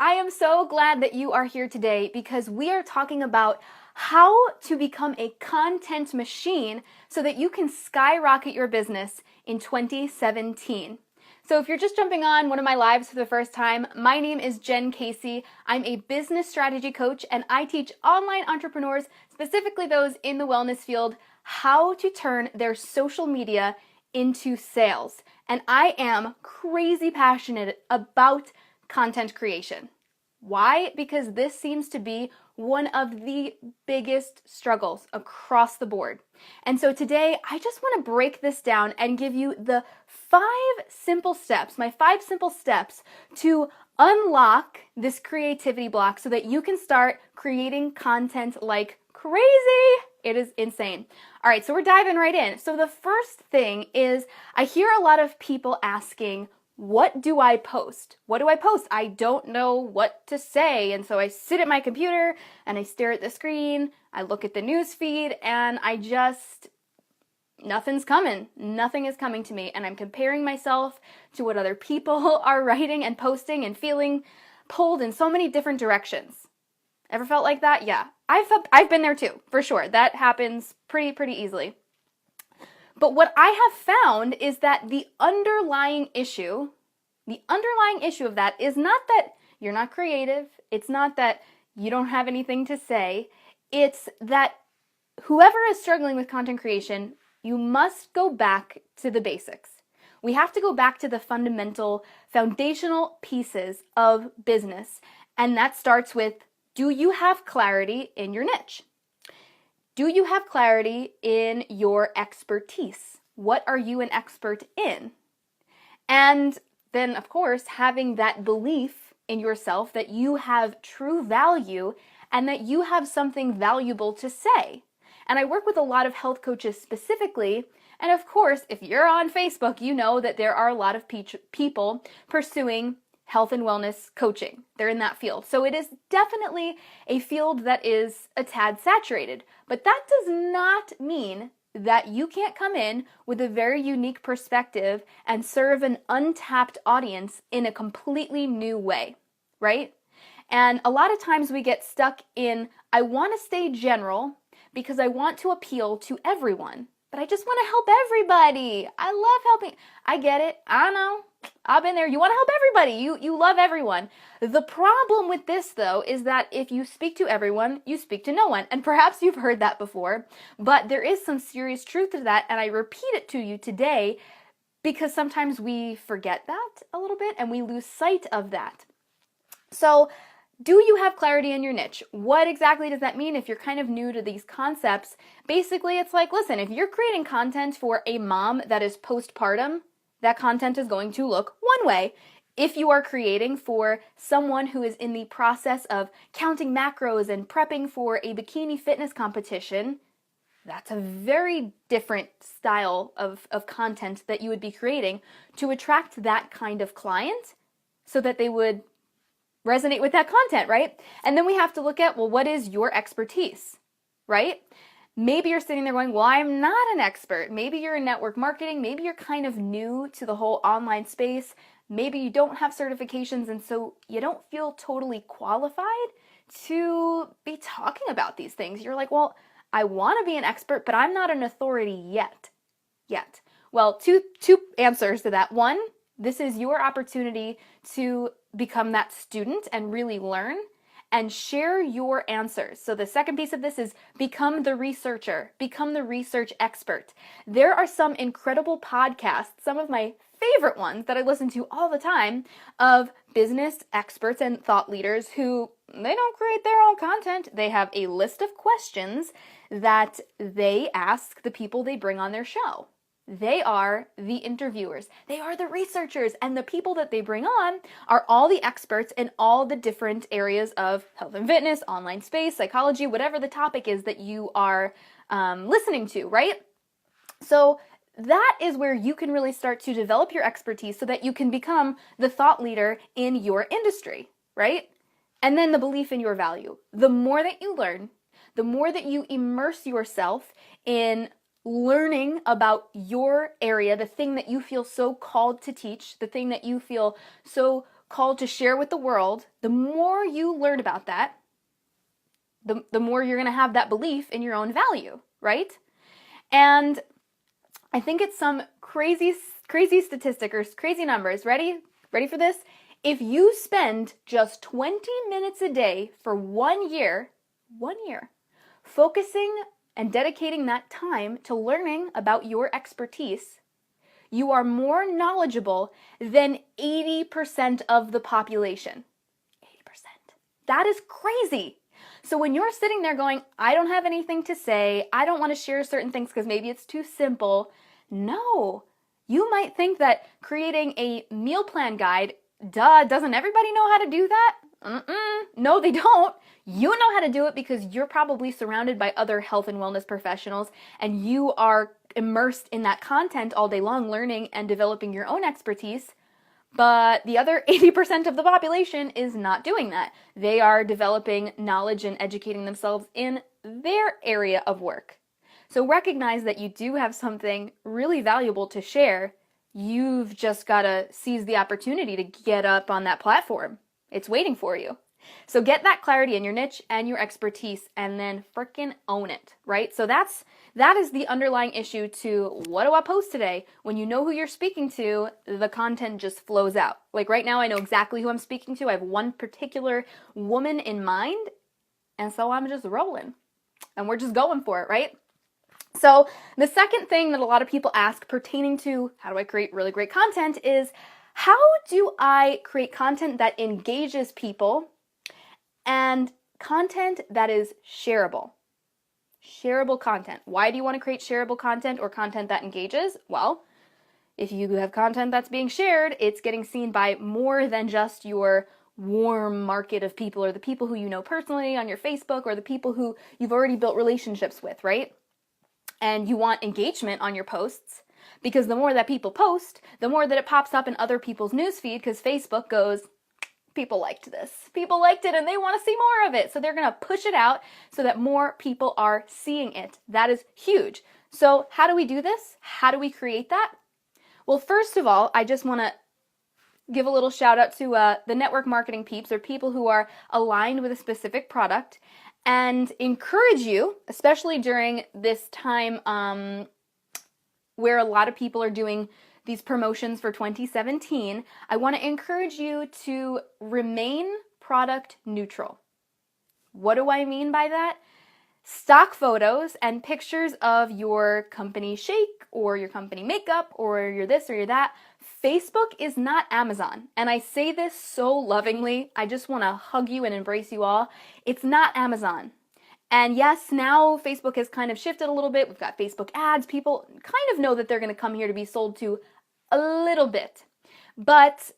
I am so glad that you are here today because we are talking about how to become a content machine so that you can skyrocket your business in 2017. So if you're just jumping on one of my lives for the first time, my name is Jen Casey. I'm a business strategy coach and I teach online entrepreneurs, specifically those in the wellness field, how to turn their social media into sales. And I am crazy passionate about content creation. Why? Because this seems to be one of the biggest struggles across the board. And so today, I just want to break this down and give you the 5 simple steps, my 5 simple steps to unlock this creativity block so that you can start creating content like crazy. It is insane. All right, so we're diving right in. So the first thing is I hear a lot of people asking, what do I post? What do I post? I don't know what to say. And so I sit at my computer and I stare at the screen. I look at the newsfeed and nothing's coming. Nothing is coming to me. And I'm comparing myself to what other people are writing and posting and feeling pulled in so many different directions. Ever felt like that? Yeah. I've been there too, for sure. That happens pretty easily. But what I have found is that the underlying issue of that is not that you're not creative. It's not that you don't have anything to say. It's that whoever is struggling with content creation, you must go back to the basics. We have to go back to the foundational pieces of business. And that starts with, do you have clarity in your niche? Do you have clarity in your expertise? What are you an expert in? And then, of course, having that belief in yourself that you have true value and that you have something valuable to say. And I work with a lot of health coaches specifically. And of course, if you're on Facebook, you know that there are a lot of people pursuing health and wellness coaching. They're in that field. So it is definitely a field that is a tad saturated. But that does not mean that you can't come in with a very unique perspective and serve an untapped audience in a completely new way, right? And a lot of times we get stuck in, I want to stay general because I want to appeal to everyone. But I just want to help everybody. I love helping. I get it. I know. I've been there. You want to help everybody. You love everyone. The problem with this, though, is that if you speak to everyone, you speak to no one. And perhaps you've heard that before, but there is some serious truth to that. And I repeat it to you today because sometimes we forget that a little bit and we lose sight of that. So, do you have clarity in your niche? What exactly does that mean if you're kind of new to these concepts? Basically, it's like, listen, if you're creating content for a mom that is postpartum, that content is going to look one way. If you are creating for someone who is in the process of counting macros and prepping for a bikini fitness competition, that's a very different style of content that you would be creating to attract that kind of client so that they would resonate with that content, right? And then we have to look at, well, what is your expertise, right? Maybe you're sitting there going, well, I'm not an expert. Maybe you're in network marketing. Maybe you're kind of new to the whole online space. Maybe you don't have certifications and so you don't feel totally qualified to be talking about these things. You're like, well, I want to be an expert, but I'm not an authority yet. Well, two answers to that. One, this is your opportunity to become that student and really learn and share your answers. So the second piece of this is become the researcher, become the research expert. There are some incredible podcasts, some of my favorite ones that I listen to all the time, of business experts and thought leaders who, they don't create their own content. They have a list of questions that they ask the people they bring on their show. They are the interviewers. They are the researchers. And the people that they bring on are all the experts in all the different areas of health and fitness, online space, psychology, whatever the topic is that you are listening to, right? So that is where you can really start to develop your expertise so that you can become the thought leader in your industry, right? And then the belief in your value. The more that you learn, the more that you immerse yourself in learning about your area, the thing that you feel so called to teach, the thing that you feel so called to share with the world, the more you learn about that, the more you're going to have that belief in your own value, right? And I think it's some crazy statistic or crazy numbers. Ready for this? If you spend just 20 minutes a day for 1 year, focusing and dedicating that time to learning about your expertise, you are more knowledgeable than 80% of the population. 80%. That is crazy. So when you're sitting there going, I don't have anything to say, I don't want to share certain things because maybe it's too simple. No. You might think that creating a meal plan guide, doesn't everybody know how to do that? No, they don't. You know how to do it because you're probably surrounded by other health and wellness professionals and you are immersed in that content all day long, learning and developing your own expertise. But the other 80% of the population is not doing that. They are developing knowledge and educating themselves in their area of work. So recognize that you do have something really valuable to share. You've just got to seize the opportunity to get up on that platform. It's waiting for you. So get that clarity in your niche and your expertise and then frickin' own it, right? So that is the underlying issue to what do I post today? When you know who you're speaking to, the content just flows out. Like right now I know exactly who I'm speaking to. I have one particular woman in mind, and so I'm just rolling. And we're just going for it, right? So the second thing that a lot of people ask pertaining to how do I create really great content is, how do I create content that engages people and content that is shareable? Shareable content. Why do you want to create shareable content or content that engages? Well, if you have content that's being shared, it's getting seen by more than just your warm market of people or the people who you know personally on your Facebook or the people who you've already built relationships with, right? And you want engagement on your posts because the more that people post, the more that it pops up in other people's newsfeed because Facebook goes, people liked this. People liked it and they want to see more of it. So they're going to push it out so that more people are seeing it. That is huge. So how do we do this? How do we create that? Well, first of all, I just want to give a little shout out to the network marketing peeps or people who are aligned with a specific product and encourage you, especially during this time where a lot of people are doing these promotions for 2017, I want to encourage you to remain product neutral. What do I mean by that? Stock photos and pictures of your company shake or your company makeup or your this or your that. Facebook is not Amazon. And I say this so lovingly. I just want to hug you and embrace you all. It's not Amazon. And yes, now Facebook has kind of shifted a little bit. We've got Facebook ads. People kind of know that they're going to come here to be sold to a little bit. But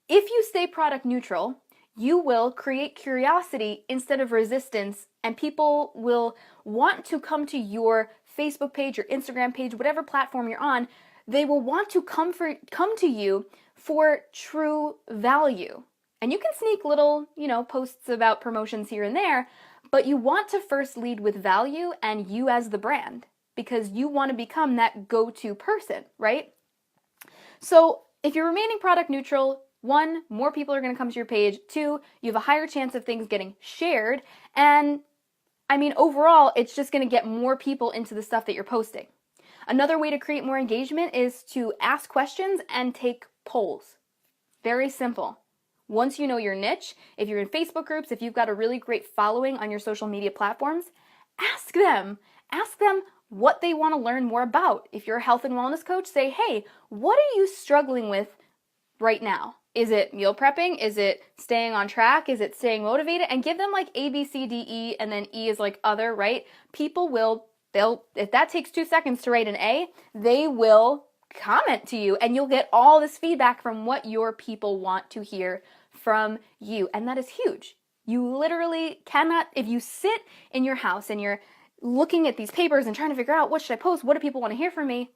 if you stay product neutral, you will create curiosity instead of resistance, and people will want to come to your Facebook page, your Instagram page, whatever platform you're on. They will want to come to you for true value. And you can sneak little, posts about promotions here and there, but you want to first lead with value and you as the brand because you want to become that go-to person, right? So if you're remaining product neutral, 1, more people are going to come to your page. 2, you have a higher chance of things getting shared. And overall, it's just going to get more people into the stuff that you're posting. Another way to create more engagement is to ask questions and take polls. Very simple. Once you know your niche, if you're in Facebook groups, if you've got a really great following on your social media platforms, ask them what they want to learn more about. If you're a health and wellness coach, say, hey, what are you struggling with right now? Is it meal prepping? Is it staying on track? Is it staying motivated? And give them like A, B, C, D, E, and then E is like other, right? People if that takes 2 seconds to write an A, they will comment to you and you'll get all this feedback from what your people want to hear from you. And that is huge. You literally cannot, if you sit in your house and you're looking at these papers and trying to figure out what should I post, what do people want to hear from me,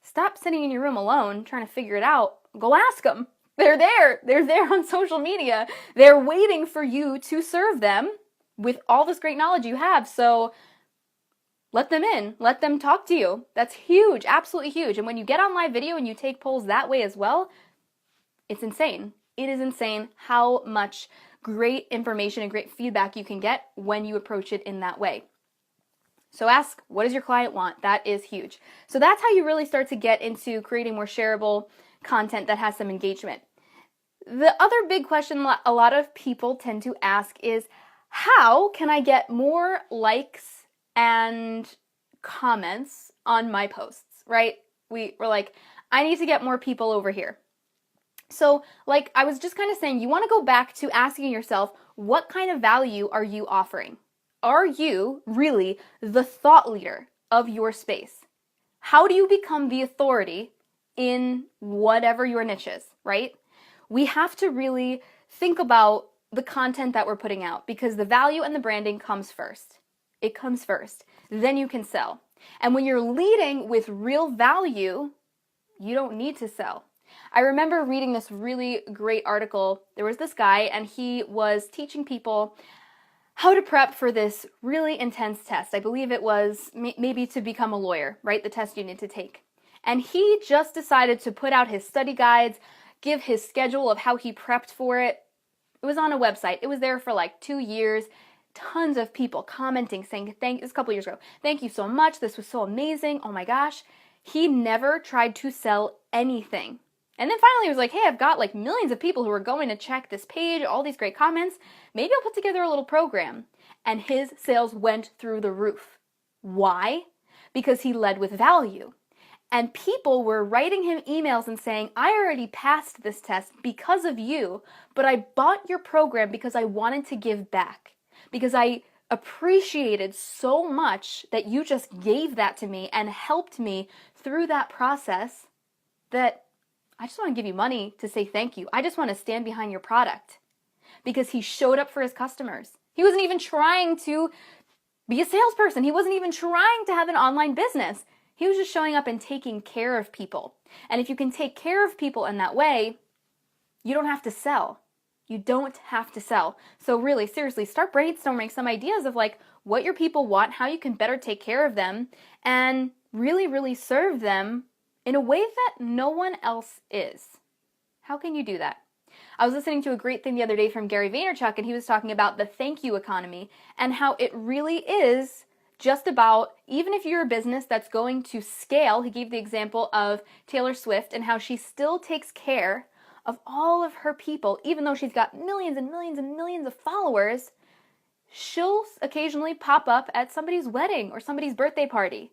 stop sitting in your room alone trying to figure it out. Go ask them. They're there on social media. They're waiting for you to serve them with all this great knowledge you have. So let them in, let them talk to you. That's huge, absolutely huge. And when you get on live video and you take polls that way as well, it's insane. It is insane how much great information and great feedback you can get when you approach it in that way. So ask, what does your client want? That is huge. So that's how you really start to get into creating more shareable content that has some engagement. The other big question a lot of people tend to ask is, how can I get more likes and comments on my posts, right? We're like, I need to get more people over here. So like I was just kind of saying, you want to go back to asking yourself, what kind of value are you offering? Are you really the thought leader of your space? How do you become the authority in whatever your niche is, right? We have to really think about the content that we're putting out, because the value and the branding comes first. It comes first. Then you can sell. And when you're leading with real value, you don't need to sell. I remember reading this really great article. There was this guy, and he was teaching people how to prep for this really intense test. I believe it was maybe to become a lawyer, right? The test you need to take. And he just decided to put out his study guides, give his schedule of how he prepped for it. It was on a website. It was there for like 2 years. Tons of people commenting, saying, this was a couple years ago, thank you so much. This was so amazing. Oh my gosh. He never tried to sell anything. And then finally he was like, hey, I've got like millions of people who are going to check this page, all these great comments. Maybe I'll put together a little program. And his sales went through the roof. Why? Because he led with value. And people were writing him emails and saying, I already passed this test because of you, but I bought your program because I wanted to give back. Because I appreciated so much that you just gave that to me and helped me through that process, that I just want to give you money to say thank you. I just want to stand behind your product. Because he showed up for his customers. He wasn't even trying to be a salesperson. He wasn't even trying to have an online business. He was just showing up and taking care of people. And if you can take care of people in that way, you don't have to sell. You don't have to sell. So really, seriously, start brainstorming some ideas of like what your people want, how you can better take care of them, and really, really serve them in a way that no one else is. How can you do that? I was listening to a great thing the other day from Gary Vaynerchuk, and he was talking about the thank you economy and how it really is just about, even if you're a business that's going to scale, he gave the example of Taylor Swift and how she still takes care of all of her people, even though she's got millions and millions and millions of followers. She'll occasionally pop up at somebody's wedding or somebody's birthday party.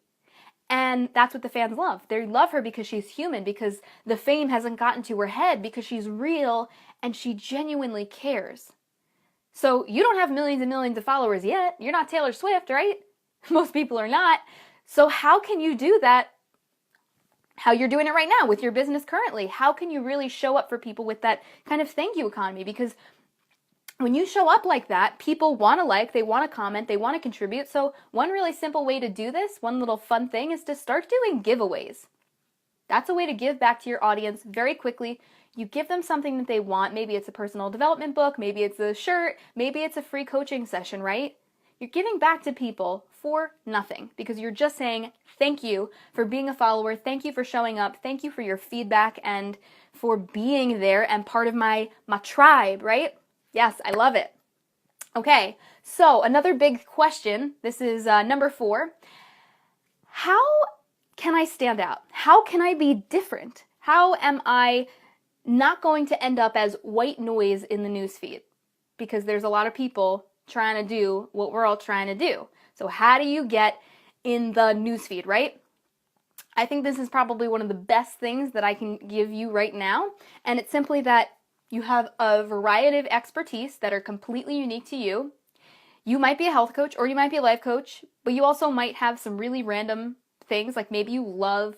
And that's what the fans love. They love her because she's human, because the fame hasn't gotten to her head, because she's real and she genuinely cares. So you don't have millions and millions of followers yet. You're not Taylor Swift, right? Most people are not. So how can you do that? How you're doing it right now with your business currently? How can you really show up for people with that kind of thank you economy? Because when you show up like that, people want to like, they want to comment, they want to contribute. So one really simple way to do this, one little fun thing, is to start doing giveaways. That's a way to give back to your audience very quickly. You give them something that they want. Maybe it's a personal development book, maybe it's a shirt, maybe it's a free coaching session, right? You're giving back to people for nothing, because you're just saying thank you for being a follower, thank you for showing up, thank you for your feedback and for being there and part of my tribe, right? Yes, I love it. Okay, so another big question, this is number 4. How can I stand out? How can I be different? How am I not going to end up as white noise in the newsfeed? Because there's a lot of people trying to do what we're all trying to do. So how do you get in the newsfeed, right? I think this is probably one of the best things that I can give you right now. And it's simply that you have a variety of expertise that are completely unique to you. You might be a health coach or you might be a life coach, but you also might have some really random things, like maybe you love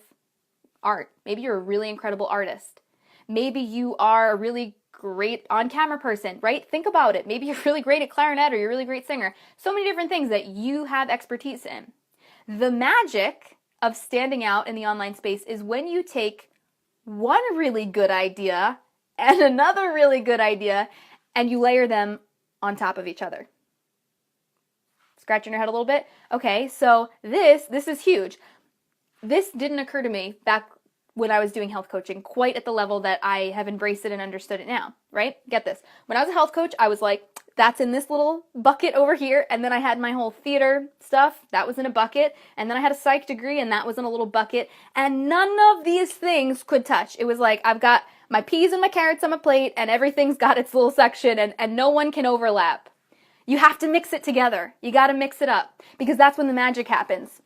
art. Maybe you're a really incredible artist. Maybe you are a really great on-camera person, right? Think about it. Maybe you're really great at clarinet or you're a really great singer. So many different things that you have expertise in. The magic of standing out in the online space is when you take one really good idea and another really good idea and you layer them on top of each other. Scratching your head a little bit? Okay, so this is huge. This didn't occur to me back when I was doing health coaching, quite at the level that I have embraced it and understood it now, right? Get this. When I was a health coach, I was like, that's in this little bucket over here. And then I had my whole theater stuff. That was in a bucket. And then I had a psych degree and that was in a little bucket. And none of these things could touch. It was like, I've got my peas and my carrots on my plate and everything's got its little section and no one can overlap. You have to mix it together. You got to mix it up because that's when the magic happens.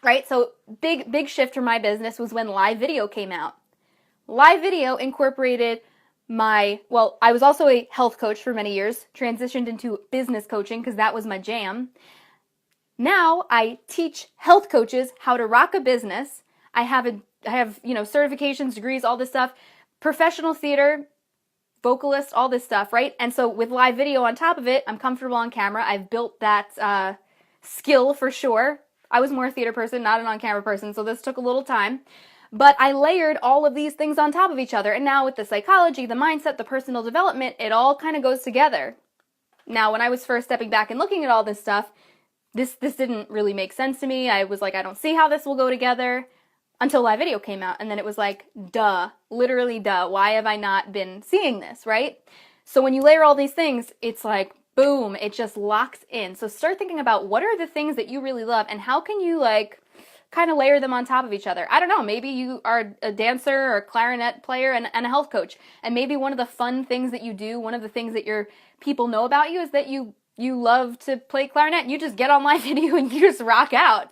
Right? So big shift for my business was when live video came out. Live video incorporated I was also a health coach for many years, transitioned into business coaching because that was my jam. Now I teach health coaches how to rock a business. I have certifications, degrees, all this stuff, professional theater, vocalist, all this stuff, right? And so with live video on top of it, I'm comfortable on camera. I've built that skill for sure. I was more a theater person, not an on-camera person, so this took a little time. But I layered all of these things on top of each other. And now with the psychology, the mindset, the personal development, it all kind of goes together. Now, when I was first stepping back and looking at all this stuff, this didn't really make sense to me. I was like, I don't see how this will go together until live video came out. And then it was like, duh, literally duh. Why have I not been seeing this, right? So when you layer all these things, it's like, boom, it just locks in. So start thinking about what are the things that you really love and how can you kind of layer them on top of each other. I don't know, maybe you are a dancer or a clarinet player and a health coach. And maybe one of the fun things that you do, one of the things that your people know about you is that you love to play clarinet. You just get on live video and you just rock out.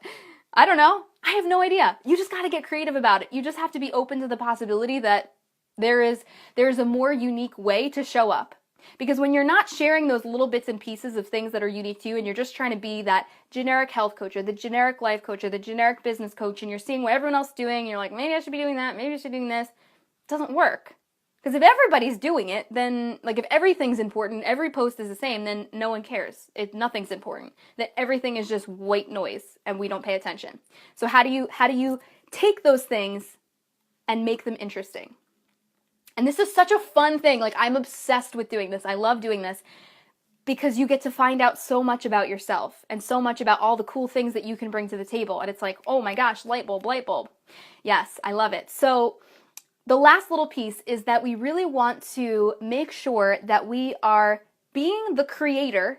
I don't know. I have no idea. You just got to get creative about it. You just have to be open to the possibility that there is a more unique way to show up. Because when you're not sharing those little bits and pieces of things that are unique to you and you're just trying to be that generic health coach or the generic life coach or the generic business coach and you're seeing what everyone else is doing and you're like, maybe I should be doing that, maybe I should be doing this, it doesn't work. Because if everybody's doing it, then if everything's important, every post is the same, then no one cares. Nothing's important. That everything is just white noise and we don't pay attention. So how do you take those things and make them interesting? And this is such a fun thing. I'm obsessed with doing this. I love doing this because you get to find out so much about yourself and so much about all the cool things that you can bring to the table. And it's like, oh my gosh, light bulb, light bulb. Yes, I love it. So the last little piece is that we really want to make sure that we are being the creator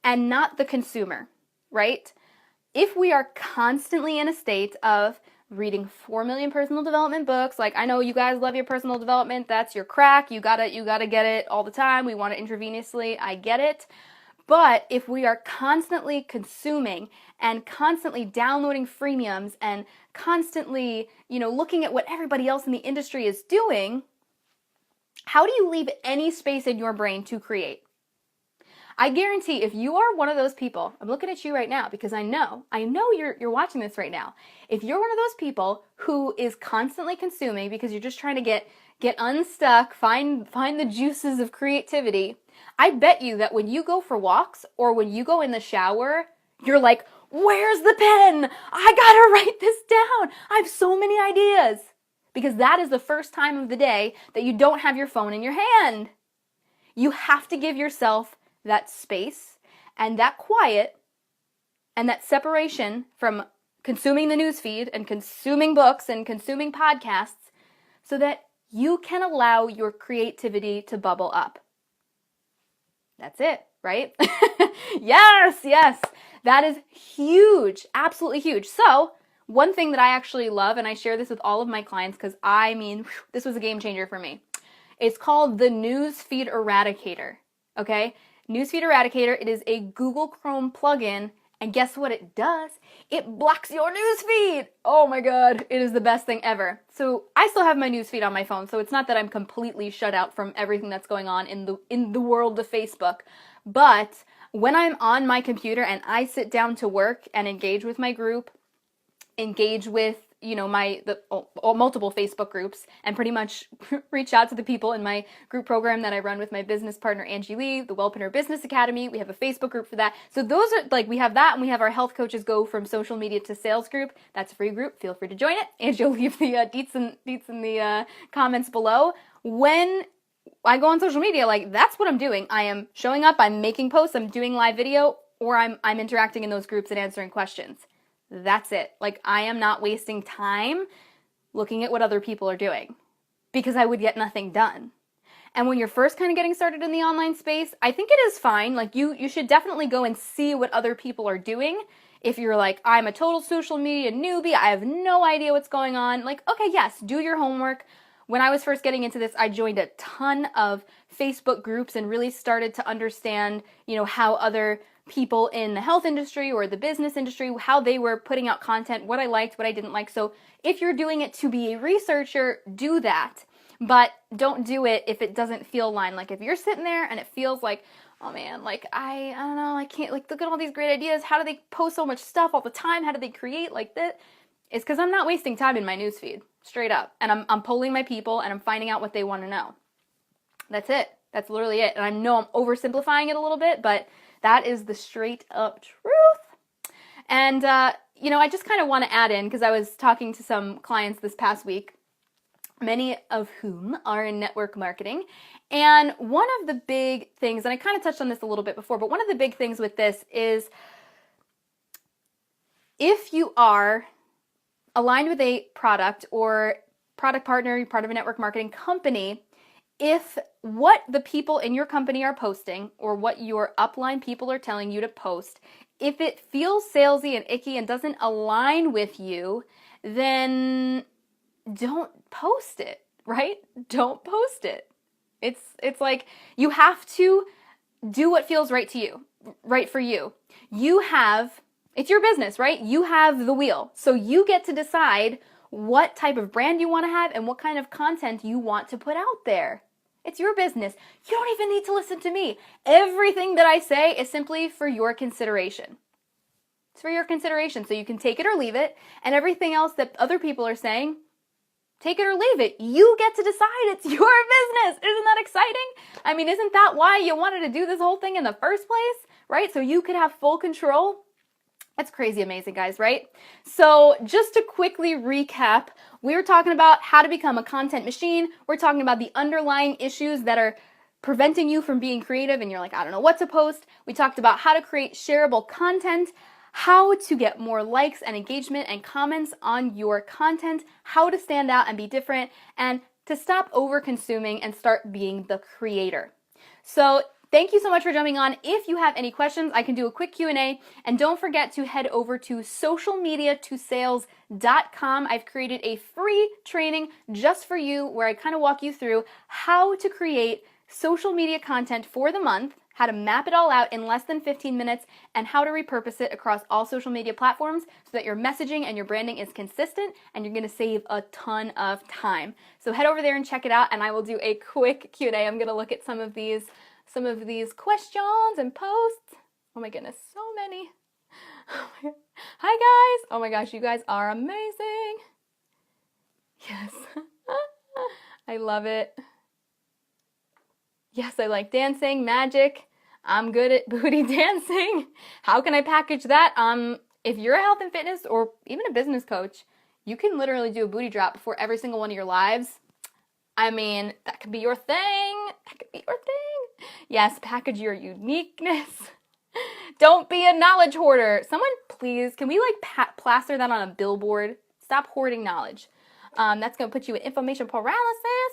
and not the consumer, right? If we are constantly in a state of reading 4 million personal development books. I know you guys love your personal development. That's your crack. You gotta get it all the time. We want it intravenously. I get it. But if we are constantly consuming and constantly downloading freemiums and constantly, looking at what everybody else in the industry is doing, how do you leave any space in your brain to create? I guarantee if you are one of those people, I'm looking at you right now because I know you're watching this right now. If you're one of those people who is constantly consuming because you're just trying to get unstuck, find the juices of creativity, I bet you that when you go for walks or when you go in the shower, you're like, where's the pen? I gotta write this down. I have so many ideas. Because that is the first time of the day that you don't have your phone in your hand. You have to give yourself that space and that quiet and that separation from consuming the newsfeed and consuming books and consuming podcasts so that you can allow your creativity to bubble up. That's it, right? Yes. That is huge, absolutely huge. So one thing that I actually love, and I share this with all of my clients because this was a game changer for me. It's called the newsfeed Eradicator, okay? Newsfeed Eradicator, it is a Google Chrome plugin, and guess what it does? It blocks your newsfeed! Oh my god, it is the best thing ever. So I still have my newsfeed on my phone, so it's not that I'm completely shut out from everything that's going on in the world of Facebook. But when I'm on my computer and I sit down to work and engage with my group, engage with multiple Facebook groups and pretty much reach out to the people in my group program that I run with my business partner, Angie Lee, the Wellpreneur Business Academy. We have a Facebook group for that. So those are we have that, and we have our Health Coaches Go from Social Media to Sales group. That's a free group. Feel free to join it. Angie will leave the deets in the comments below. When I go on social media, that's what I'm doing. I am showing up, I'm making posts, I'm doing live video, or I'm interacting in those groups and answering questions. That's it. I am not wasting time looking at what other people are doing because I would get nothing done. And when you're first kind of getting started in the online space, I think it is fine. Like you should definitely go and see what other people are doing. If you're like, I'm a total social media newbie, I have no idea what's going on. Like, okay, yes, do your homework. When I was first getting into this, I joined a ton of Facebook groups and really started to understand, how other people in the health industry or the business industry, how they were putting out content, what I liked, what I didn't like. So if you're doing it to be a researcher, do that. But don't do it if it doesn't feel aligned. Like if you're sitting there and it feels like, oh man, like I don't know, I can't, like look at all these great ideas. How do they post so much stuff all the time? How do they create like that? It's because I'm not wasting time in my newsfeed, straight up. And I'm polling my people and I'm finding out what they want to know. That's it. That's literally it. And I know I'm oversimplifying it a little bit, but that is the straight up truth. And, I just kind of want to add in, because I was talking to some clients this past week, many of whom are in network marketing. And one of the big things, and I kind of touched on this a little bit before, but one of the big things with this is if you are aligned with a product or product partner, you're part of a network marketing company, if what the people in your company are posting or what your upline people are telling you to post, if it feels salesy and icky and doesn't align with you, then don't post it, right? Don't post it. It's like you have to do what feels right to you, right for you. It's your business, right? You have the wheel. So you get to decide what type of brand you want to have and what kind of content you want to put out there. It's your business. You don't even need to listen to me. Everything that I say is simply for your consideration. It's for your consideration. So you can take it or leave it. And everything else that other people are saying, take it or leave it. You get to decide. It's your business. Isn't that exciting? I mean, isn't that why you wanted to do this whole thing in the first place? Right? So you could have full control. That's crazy amazing, guys, right? So just to quickly recap, we were talking about how to become a content machine. We're talking about the underlying issues that are preventing you from being creative and you're like, I don't know what to post. We talked about how to create shareable content, how to get more likes and engagement and comments on your content, how to stand out and be different, and to stop over-consuming and start being the creator. So thank you so much for jumping on. If you have any questions, I can do a quick Q&A. And don't forget to head over to socialmediatosales.com. I've created a free training just for you where I kind of walk you through how to create social media content for the month, how to map it all out in less than 15 minutes, and how to repurpose it across all social media platforms so that your messaging and your branding is consistent and you're going to save a ton of time. So head over there and check it out, and I will do a quick Q&A. I'm going to look at some of these questions and posts. Oh my goodness, so many. Hi guys. Oh my gosh, you guys are amazing. Yes. I love it. Yes, I like dancing, magic. I'm good at booty dancing. How can I package that? If you're a health and fitness or even a business coach, you can literally do a booty drop before every single one of your lives. I mean, that could be your thing. That could be your thing. Yes, package your uniqueness. Don't be a knowledge hoarder. Someone, please, can we plaster that on a billboard? Stop hoarding knowledge. That's going to put you in information paralysis.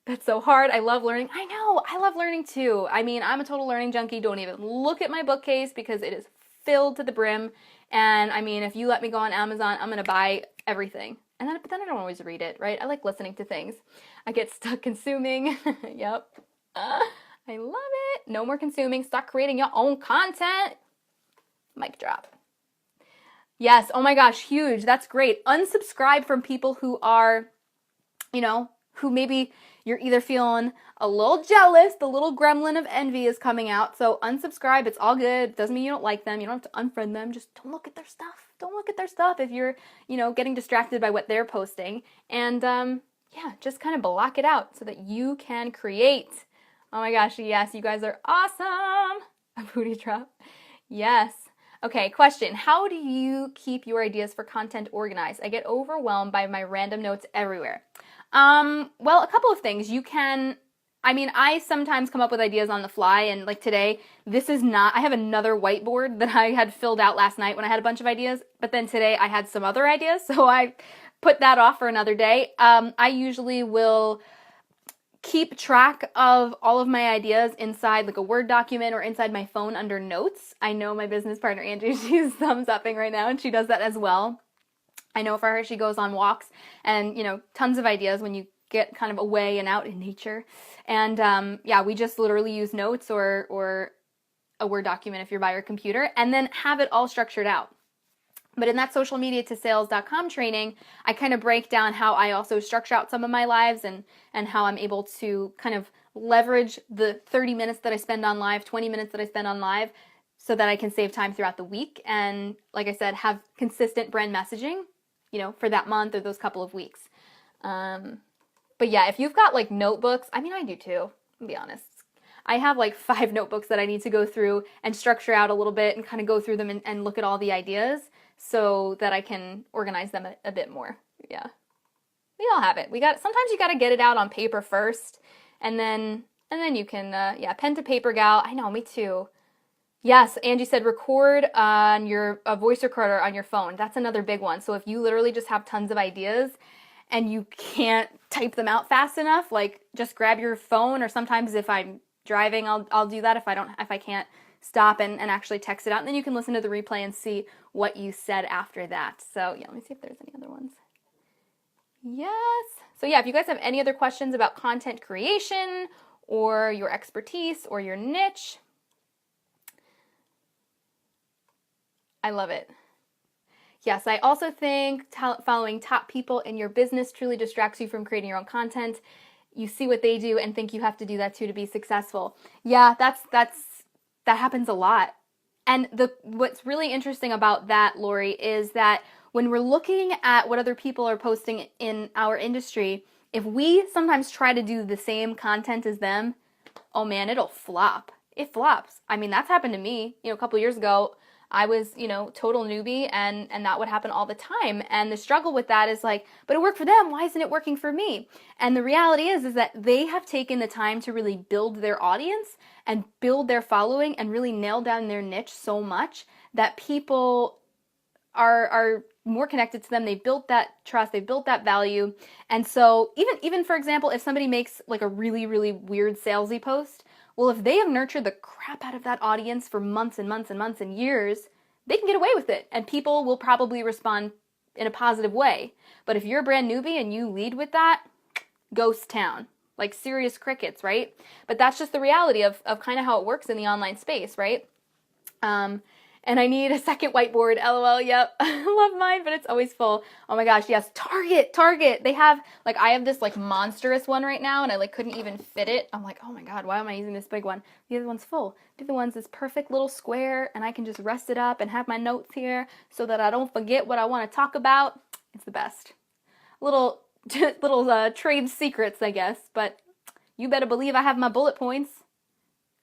That's so hard. I love learning. I know. I love learning too. I mean, I'm a total learning junkie. Don't even look at my bookcase because it is filled to the brim. And I mean, if you let me go on Amazon, I'm going to buy everything. But then I don't always read it, right? I like listening to things. I get stuck consuming. Yep. I love it. No more consuming. Start creating your own content. Mic drop. Yes. Oh my gosh. Huge. That's great. Unsubscribe from people who are, who maybe you're either feeling a little jealous, the little gremlin of envy is coming out. So unsubscribe. It's all good. Doesn't mean you don't like them. You don't have to unfriend them. Just don't look at their stuff. Don't look at their stuff if you're, getting distracted by what they're posting. And just kind of block it out so that you can create. Oh my gosh, yes, you guys are awesome. A booty drop. Yes. Okay, question. How do you keep your ideas for content organized? I get overwhelmed by my random notes everywhere. Well, a couple of things. I sometimes come up with ideas on the fly, and like today, I have another whiteboard that I had filled out last night when I had a bunch of ideas, but then today I had some other ideas, so I put that off for another day. I usually will keep track of all of my ideas inside like a Word document or inside my phone under notes. I know my business partner, Angie, she's thumbs upping right now, and she does that as well. I know for her, she goes on walks and, tons of ideas when you get kind of away and out in nature. And yeah, we just literally use notes or a Word document if you're by your computer, and then have it all structured out. But in that socialmediatosales.com training, I kind of break down how I also structure out some of my lives and how I'm able to kind of leverage the 30 minutes that I spend on live, 20 minutes that I spend on live, so that I can save time throughout the week. And like I said, have consistent brand messaging, for that month or those couple of weeks. But yeah, if you've got like notebooks, I mean, I do too, to be honest. I have like 5 notebooks that I need to go through and structure out a little bit and kind of go through them and look at all the ideas so that I can organize them a bit more. Yeah. We all have it. Sometimes you got to get it out on paper first, and then you can, pen to paper gal. I know, me too. Yes, Angie said record on a voice recorder on your phone. That's another big one. So if you literally just have tons of ideas and you can't type them out fast enough, like just grab your phone, or sometimes if I'm driving, I'll do that if I can't stop and actually text it out, and then you can listen to the replay and see what you said after that. So yeah, let me see if there's any other ones. Yes. So yeah, if you guys have any other questions about content creation or your expertise or your niche, I love it. Yes, I also think following top people in your business truly distracts you from creating your own content. You see what they do and think you have to do that too to be successful. Yeah, that happens a lot. And what's really interesting about that, Lori, is that when we're looking at what other people are posting in our industry, if we sometimes try to do the same content as them, oh man, it'll flop. It flops. I mean, that's happened to me. A couple years ago, I was, total newbie, and that would happen all the time. And the struggle with that is like, but it worked for them. Why isn't it working for me? And the reality is that they have taken the time to really build their audience and build their following and really nail down their niche so much that people are more connected to them. They built that trust, they built that value. And so even for example, if somebody makes like a really, really weird salesy post, well, if they have nurtured the crap out of that audience for months and months and months and years, they can get away with it, and people will probably respond in a positive way. But if you're a brand newbie and you lead with that, ghost town, like serious crickets, right? But that's just the reality of kind of how it works in the online space, right? And I need a second whiteboard, LOL, yep. I love mine, but it's always full. Oh my gosh, yes, Target. They have, like, I have this, like, monstrous one right now, and I, like, couldn't even fit it. I'm like, oh my god, why am I using this big one? The other one's full. The other one's this perfect little square, and I can just rest it up and have my notes here so that I don't forget what I want to talk about. It's the best. Little trade secrets, I guess, but you better believe I have my bullet points,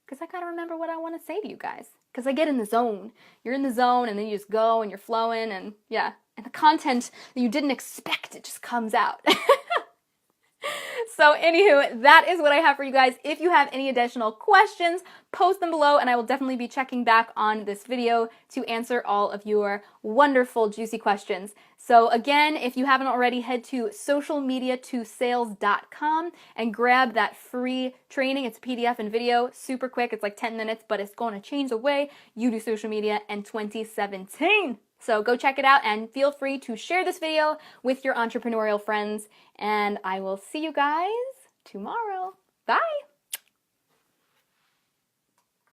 because I gotta remember what I want to say to you guys. Because I get in the zone. You're in the zone, and then you just go, and you're flowing, and yeah. And the content that you didn't expect, it just comes out. So anywho, that is what I have for you guys. If you have any additional questions, post them below, and I will definitely be checking back on this video to answer all of your wonderful, juicy questions. So again, if you haven't already, head to socialmediatosales.com and grab that free training. It's a PDF and video, super quick. It's like 10 minutes, but it's going to change the way you do social media in 2017. So go check it out, and feel free to share this video with your entrepreneurial friends, and I will see you guys tomorrow. Bye!